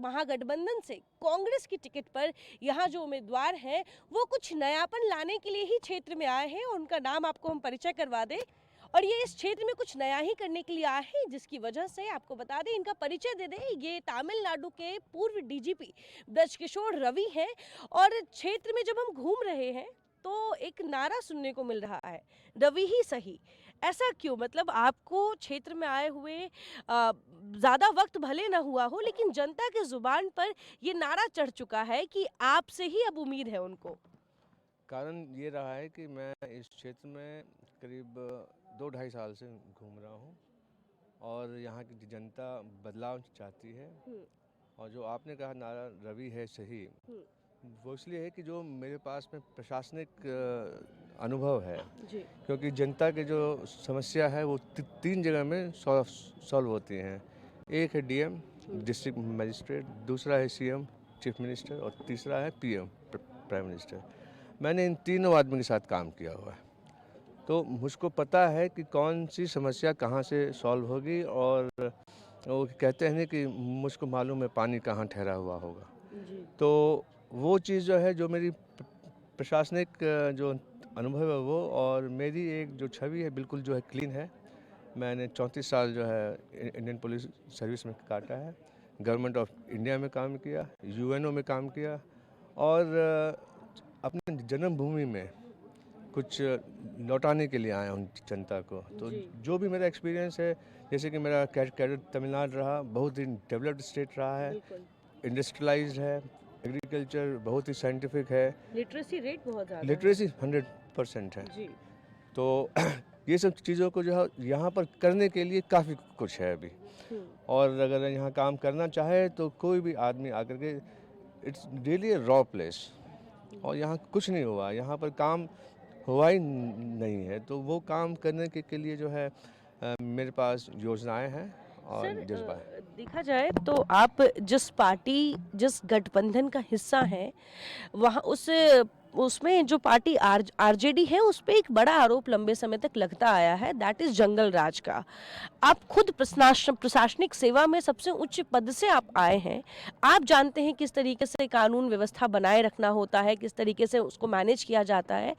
महागठबंधन से कांग्रेस की टिकट पर यहाँ जो उम्मीदवार हैं वो कुछ नयापन लाने के लिए ही क्षेत्र में आए हैं। उनका नाम आपको हम परिचय करवा दें, और ये इस क्षेत्र में कुछ नया ही करने के लिए आए हैं, जिसकी वजह से आपको बता दें, इनका परिचय दे दें। ये तमिलनाडु के पूर्व डीजीपी ब्रजकिशोर रवि हैं। और क्षेत्र में जब हम घूम रहे हैं तो एक नारा सुनने को मिल रहा है, रवि ही सही। ऐसा क्यों? मतलब आपको क्षेत्र में आए हुए ज़्यादा वक्त भले ना हुआ हो, लेकिन जनता के जुबान पर ये नारा चढ़ चुका है कि आपसे ही अब उम्मीद है उनको। कारण ये रहा है कि मैं इस क्षेत्र में करीब 2-2.5 साल से घूम रहा हूँ और यहाँ की जनता बदलाव चाहती है। और जो आपने कहा नारा रवि है सही, वो इसलिए है कि जो मेरे पास में प्रशासनिक अनुभव है जी। क्योंकि जनता के जो समस्या है वो 3 जगह में सॉल्व होती हैं। एक है डीएम डिस्ट्रिक्ट मजिस्ट्रेट, दूसरा है सीएम चीफ मिनिस्टर और तीसरा है पीएम प्राइम मिनिस्टर। मैंने इन तीनों आदमी के साथ काम किया हुआ है, तो मुझको पता है कि कौन सी समस्या कहाँ से सॉल्व होगी। और वो कहते हैं कि मुझको मालूम है पानी कहाँ ठहरा हुआ होगा। जी। तो वो चीज़ जो है, जो मेरी प्रशासनिक जो अनुभव है वो, और मेरी एक जो छवि है बिल्कुल जो है क्लीन है। मैंने 34 साल जो है इंडियन पुलिस सर्विस में काटा है, गवर्नमेंट ऑफ इंडिया में काम किया, यूएनओ में काम किया और अपने जन्मभूमि में कुछ लौटाने के लिए आया हूँ जनता को। तो जो भी मेरा एक्सपीरियंस है, जैसे कि मेरा कैडर तमिलनाडु रहा, बहुत ही डेवलप्ड स्टेट रहा है, इंडस्ट्रियलाइज्ड है, एग्रीकल्चर बहुत ही साइंटिफिक है, लिटरेसी रेट बहुत ज़्यादा है। लिटरेसी 100% है। जी। तो ये सब चीज़ों को जो है यहाँ पर करने के लिए काफ़ी कुछ है अभी। और अगर यहाँ काम करना चाहे तो कोई भी आदमी आकर के, it's really a raw place. और यहाँ कुछ नहीं हुआ, यहाँ पर काम हुआ ही नहीं है। तो वो काम करने के लिए जो है मेरे पास योजनाएं हैं और जज्बा है। देखा जाए तो आप जिस पार्टी, जिस गठबंधन का हिस्सा हैं, वहाँ उसमें जो पार्टी आरजेडी है, उस पे एक बड़ा आरोप लंबे समय तक लगता आया है, दैट इज जंगल राज का। आप खुद प्रशासनिक सेवा में सबसे उच्च पद से आप आए हैं। आप जानते हैं किस तरीके से कानून व्यवस्था बनाए रखना होता है, किस तरीके से उसको मैनेज किया जाता है।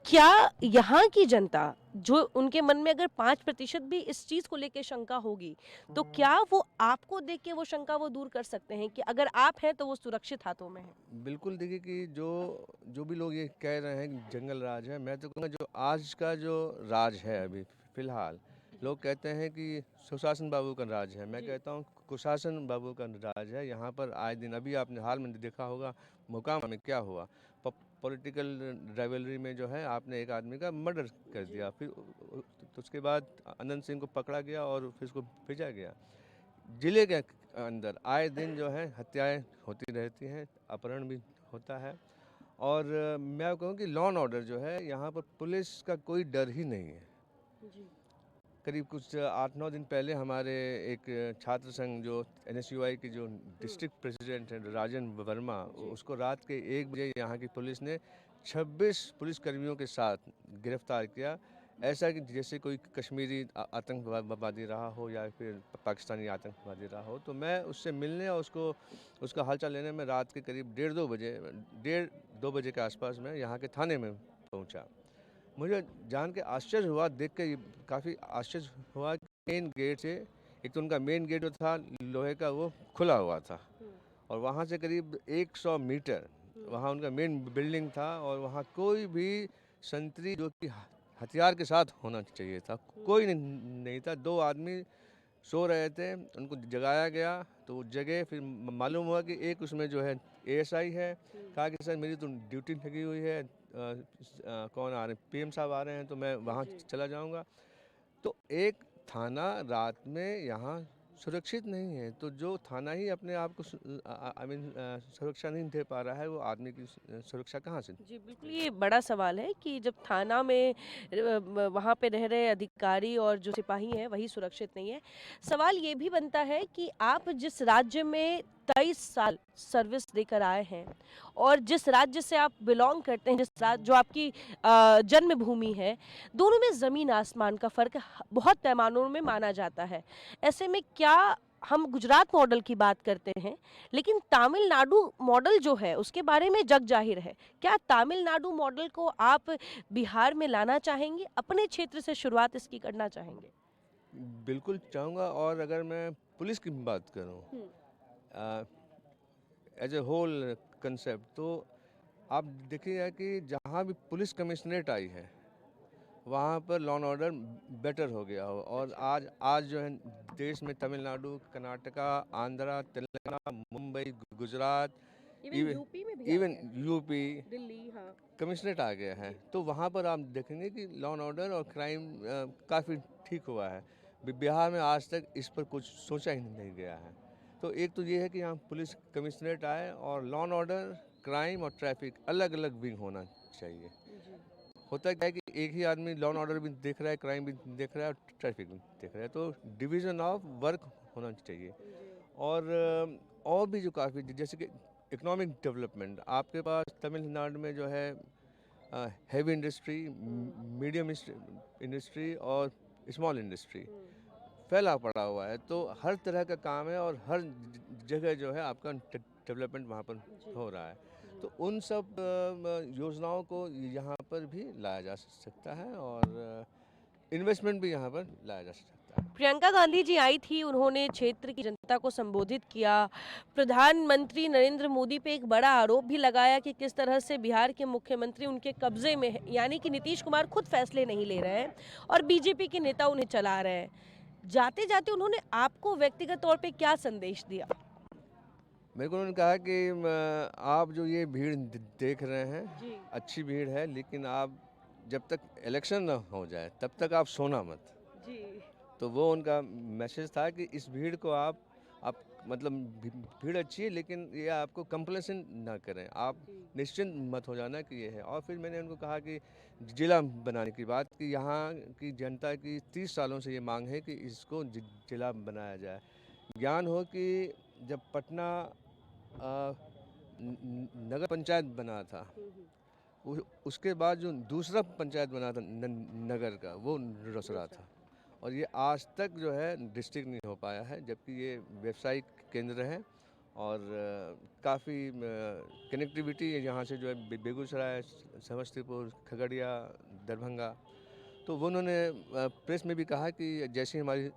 क्या यहाँ की जनता, जो उनके मन में अगर 5% भी इस चीज को लेके शंका होगी, तो क्या वो आपको देख के वो शंका वो दूर कर सकते हैं कि अगर आप हैं तो वो सुरक्षित हाथों में है? बिल्कुल, देखिए कि जो भी लोग ये कह रहे हैं कि जंगल राज है, मैं तो कहूँगा जो आज का जो राज है अभी फिलहाल, लोग कहते हैं कि सुशासन बाबू का राज है, मैं कहता हूँ कुशासन बाबू का राज है। यहाँ पर आए दिन, अभी आपने हाल में देखा होगा मोकामा में क्या हुआ, पॉलिटिकल राइवलरी में जो है आपने एक आदमी का मर्डर कर दिया, फिर तो उसके बाद अनंत सिंह को पकड़ा गया और फिर उसको भेजा गया। जिले के अंदर आए दिन जो है हत्याएं होती रहती हैं, अपहरण भी होता है। और मैं कहूँ कि लॉ एंड ऑर्डर जो है यहाँ पर पुलिस का कोई डर ही नहीं है। करीब कुछ 8-9 दिन पहले हमारे एक छात्र संघ जो एनएसयूआई की जो डिस्ट्रिक्ट प्रेसिडेंट है राजन वर्मा, उसको रात के 1 बजे यहाँ की पुलिस ने 26 पुलिसकर्मियों के साथ गिरफ्तार किया। ऐसा कि जैसे कोई कश्मीरी आतंकवादी रहा हो या फिर पाकिस्तानी आतंकवादी रहा हो। तो मैं उससे मिलने और उसका हालचाल लेने में रात के करीब 1:30-2 बजे के आसपास में यहाँ के थाने में पहुँचा। मुझे जान के आश्चर्य हुआ, देख के काफ़ी आश्चर्य हुआ कि मेन गेट से, एक तो उनका मेन गेट जो था लोहे का वो खुला हुआ था और वहाँ से करीब 100 मीटर वहाँ उनका मेन बिल्डिंग था और वहाँ कोई भी संतरी जो कि हथियार के साथ होना चाहिए था, कोई नहीं था। 2 आदमी सो रहे थे, उनको जगाया गया तो वो जगह, फिर मालूम हुआ कि एक उसमें जो है एएसआई है, कहा कि सर मेरी तो ड्यूटी लगी हुई है, कौन आ रहे हैं, पीएम साहब आ रहे हैं, तो मैं वहाँ चला जाऊँगा। तो एक थाना रात में यहाँ सुरक्षित नहीं है, तो जो थाना ही अपने आप को सुरक्षा नहीं दे पा रहा है, वो आदमी की सुरक्षा कहाँ से? जी, बिल्कुल, ये बड़ा सवाल है कि जब थाना में वहाँ पे रह रहे अधिकारी और जो सिपाही हैं वही सुरक्षित नहीं है। सवाल ये भी बनता है कि आप जिस राज्य में 23 साल सर्विस देकर आए हैं और जिस राज्य से आप बिलोंग करते हैं, जिस राज्य जो आपकी जन्मभूमि है, दोनों में ज़मीन आसमान का फ़र्क बहुत पैमानों में माना जाता है। ऐसे में क्या हम गुजरात मॉडल की बात करते हैं, लेकिन तमिलनाडु मॉडल जो है उसके बारे में जग जाहिर है। क्या तमिलनाडु मॉडल को आप बिहार में लाना चाहेंगे? अपने क्षेत्र से शुरुआत इसकी करना चाहेंगे? बिल्कुल चाहूँगा। और अगर मैं पुलिस की बात करूँ हुँ, एज ए होल कंसेप्ट, तो आप देखिएगा कि जहाँ भी पुलिस कमिश्नरेट आई है वहाँ पर लॉ एंड ऑर्डर बेटर हो गया हो। और आज आज जो है देश में Tamil Nadu, Karnataka, Andhra, Telangana, Mumbai, Gujarat, even even UP में भी आ इवन गया है। यूपी दिल्ली, हाँ। कमिश्नरेट आ गया है। तो वहाँ पर आप देखेंगे कि लॉ एंड ऑर्डर और क्राइम काफ़ी ठीक हुआ है। बिहार में आज तक इस पर कुछ सोचा ही नहीं गया है। तो एक तो ये है कि यहाँ पुलिस कमिश्नरेट आए और लॉ एंड ऑर्डर, क्राइम और ट्रैफिक अलग अलग विंग होना चाहिए। जी, होता क्या है कि एक ही आदमी लॉ एंड ऑर्डर भी देख रहा है, क्राइम भी देख रहा है और ट्रैफिक भी देख रहा है, तो डिवीज़न ऑफ वर्क होना चाहिए। और भी जो काफ़ी जैसे कि इकोनॉमिक डेवलपमेंट, आपके पास तमिलनाडु में जो है हैवी इंडस्ट्री, मीडियम इंडस्ट्री और स्मॉल इंडस्ट्री फैला पड़ा हुआ है। तो हर तरह का काम है और हर जगह जो है आपका डेवलपमेंट वहाँ पर हो रहा है। तो उन सब योजनाओं को यहाँ पर भी लाया जा सकता है और इन्वेस्टमेंट भी यहाँ पर लाया जा सकता है। प्रियंका गांधी जी आई थी, उन्होंने क्षेत्र की जनता को संबोधित किया। प्रधानमंत्री नरेंद्र मोदी पे एक बड़ा आरोप भी लगाया कि किस तरह से बिहार के मुख्यमंत्री उनके कब्जे में है, यानी कि नीतीश कुमार खुद फैसले नहीं ले रहे हैं और बीजेपी के नेता उन्हें चला रहे हैं। जाते जाते उन्होंने आपको व्यक्तिगत तौर पे क्या संदेश दिया? मेरे को उन्होंने कहा कि आप जो ये भीड़ देख रहे हैं जी, अच्छी भीड़ है, लेकिन आप जब तक इलेक्शन ना हो जाए तब तक आप सोना मत। जी, तो वो उनका मैसेज था कि इस भीड़ को आप मतलब भीड़ अच्छी है, लेकिन ये आपको कंप्लेसेंट ना करें, आप निश्चिंत मत हो जाना कि ये है। और फिर मैंने उनको कहा कि जिला बनाने की बात, कि यहाँ की जनता की 30 सालों से ये मांग है कि इसको जिला बनाया जाए। ज्ञान हो कि जब पटना नगर पंचायत बना था, उसके बाद जो दूसरा पंचायत बना था नगर का, वो रोसड़ा था। और ये आज तक जो है डिस्ट्रिक्ट नहीं हो पाया है, जबकि ये व्यवसायिक केंद्र है और काफ़ी कनेक्टिविटी है यहाँ से, जो है बेगूसराय, समस्तीपुर, खगड़िया, दरभंगा। तो वो उन्होंने प्रेस में भी कहा कि जैसे हमारी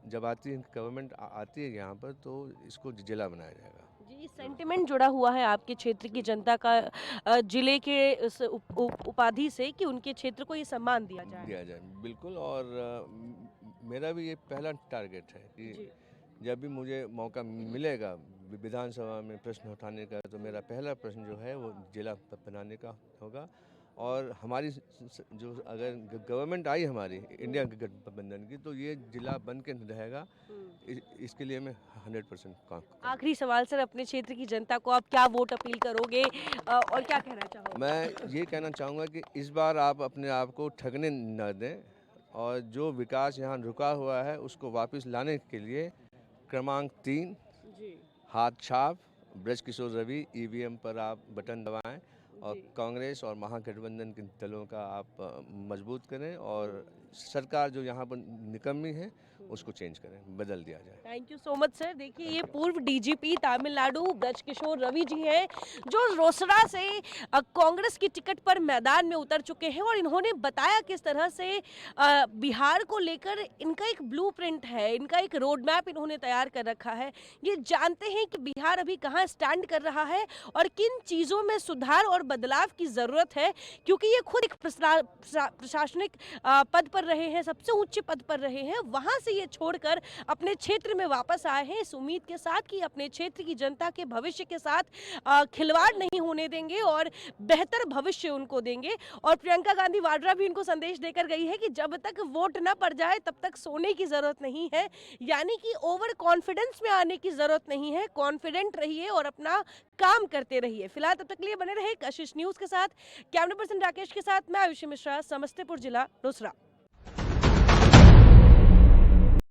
जब आती है गवर्नमेंट आती है यहाँ पर, तो इसको जिला बनाया जाएगा। जी, सेंटिमेंट जुड़ा हुआ है आपके क्षेत्र की जनता का जिले के उस उपाधि से कि उनके क्षेत्र को ये सम्मान दिया जाए। दिया जाए बिल्कुल। और मेरा भी ये पहला टारगेट है कि जी, जब भी मुझे मौका मिलेगा विधानसभा में प्रश्न उठाने का, तो मेरा पहला प्रश्न जो है वो जिला बनाने का होगा। और हमारी जो अगर गवर्नमेंट आई हमारी इंडिया गठबंधन की, तो ये जिला बन के रहेगा। इसके लिए मैं 100% काम। आखिरी सवाल सर, अपने क्षेत्र की जनता को आप क्या वोट अपील करोगे और क्या कहना चाहोगे? मैं ये कहना चाहूँगा कि इस बार आप अपने आप को ठगने न दें और जो विकास यहाँ रुका हुआ है उसको वापस लाने के लिए क्रमांक 3 जी, हाथ छाप ब्रजकिशोर रवि ईवीएम पर आप बटन दबाएं और जी। कांग्रेस और महागठबंधन के दलों का आप मजबूत करें और सरकार जो यहाँ पर निकम्मी है उसको चेंज करें, बदल दिया जाए। Thank you so much sir. देखिए, ये पूर्व डीजीपी तमिलनाडु ब्रजकिशोर रवि जी हैं, जो रोसड़ा से कांग्रेस की टिकट पर मैदान में उतर चुके हैं और इन्होंने बताया किस तरह से बिहार को लेकर इनका एक ब्लूप्रिंट है, इनका एक रोड मैप इन्होंने तैयार कर रखा है। ये जानते हैं कि बिहार अभी कहाँ स्टैंड कर रहा है और किन चीज़ों में सुधार और बदलाव की ज़रूरत है, क्योंकि ये खुद एक प्रशासनिक पद पर रहे हैं, सबसे ऊंचे पद पर रहे हैं, वहां से ये छोड़कर अपने क्षेत्र में वापस आए हैं इस उम्मीद के साथ कि अपने क्षेत्र की जनता के भविष्य के साथ खिलवाड़ नहीं होने देंगे और बेहतर भविष्य उनको देंगे। और प्रियंका गांधी वाड्रा भी उनको संदेश देकर गई है कि जब तक वोट न पड़ जाए तब तक सोने की जरूरत नहीं है, यानी कि ओवर कॉन्फिडेंस में आने की जरूरत नहीं है। कॉन्फिडेंट रहिए और अपना काम करते रहिए। फिलहाल तब तक के लिए बने रहे कशिश न्यूज के साथ। कैमरा पर्सन राकेश के साथ मैं आयुषी मिश्रा, समस्तीपुर जिला रोसड़ा।